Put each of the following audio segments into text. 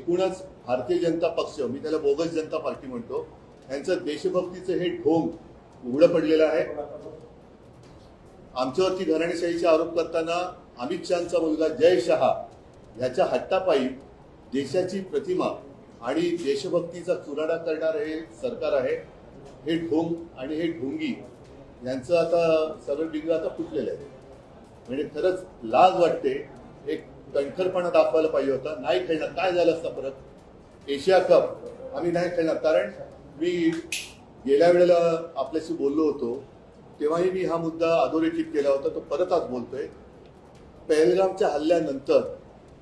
एकूणच भारतीय जनता पक्ष, मी त्याला बोगस जनता पार्टी म्हणतो, यांचं देशभक्तीचं हे ढोंग उघडं पडलेलं आहे. आमच्यावरती घराणेशाहीचे आरोप करताना अमित शहाचा मुलगा जय शहा ह्याच्या हट्टापायी देशाची प्रतिमा आणि देशभक्तीचा चुराडा करणारं हे सरकार आहे. हे ढोंग आणि हे ढोंगी यांचं आता सगळं डिंग आता फुटलेलं आहे. म्हणजे खरंच लाज वाटते. एक कणखरपणा दाखवायला पाहिजे होता. नाही खेळणार, काय झालं असतं परत एशिया कप आम्ही नाही खेळणार. कारण मी गेल्या वेळेला आपल्याशी बोललो होतो तेव्हाही मी हा मुद्दा अधोरेखित केला होता, तो परत आज बोलतोय. पहलगामच्या हल्ल्यानंतर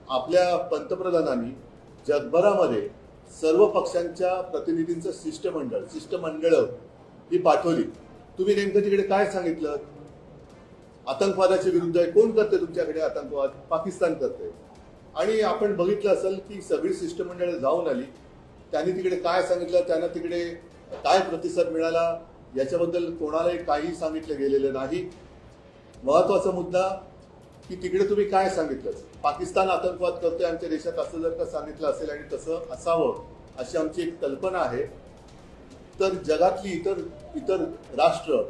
आपल्या पंतप्रधानांनी जगभरामध्ये सर्व पक्षांच्या प्रतिनिधींचं शिष्टमंडळ ही पाठवली. तुम्ही नेमकं तिकडे काय सांगितलं? आतंकवादाच्या विरुद्ध आहे. कोण करते तुमच्याकडे आतंकवाद? पाकिस्तान करते. आणि आपण बघितलं असेल की सगळी शिष्टमंडळ जाऊन आली. त्यांनी तिकडे काय सांगितलं, त्यांना तिकडे काय प्रतिसाद मिळाला याच्याबद्दल कोणालाही काही सांगितलं गेलेलं नाही. महत्वाचा मुद्दा की तिकडे तुम्ही काय सांगितलं? पाकिस्तान आतंकवाद करतोय आमच्या देशात असं जर का सांगितलं असेल आणि तसं असावं अशी आमची एक कल्पना आहे, तर जगातली इतर राष्ट्र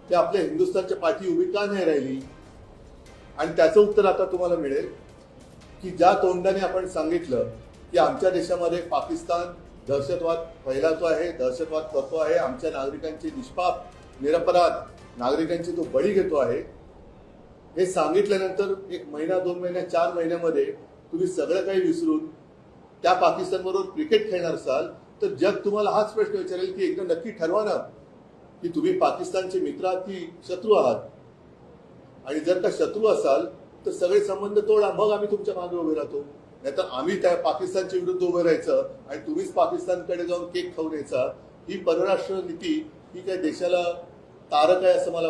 ते आपल्या हिंदुस्थानच्या पाठी उभी का नाही राहिली? आणि त्याचं उत्तर आता तुम्हाला मिळेल की ज्या तोंडाने आपण सांगितलं की आमच्या देशामध्ये पाकिस्तान दहशतवाद फैलावतो आहे, दहशतवाद करतो आहे, आमच्या नागरिकांची निष्पाप निरपराध नागरिकांची तो बळी घेतो आहे, हे सांगितल्यानंतर 1 महिना 2 महिन्या 4 महिन्यामध्ये तुम्ही सगळं काही विसरून त्या पाकिस्तानबरोबर क्रिकेट खेळणार असाल तर जग तुम्हाला हाच प्रश्न विचारेल की एकदा नक्की ठरवा ना की तुम्ही पाकिस्तानचे मित्र आहात की शत्रू आहात. आणि जर का शत्रू असाल तर सगळे संबंध तोडा, मग आम्ही तुमच्या मागे उभे राहतो. नाहीतर आम्ही त्या पाकिस्तानच्या विरुद्ध उभे राहायचं आणि तुम्हीच पाकिस्तानकडे जाऊन केक खाऊन यायचा. ही परराष्ट्र नीती ही काय देशाला तारक आहे असं मला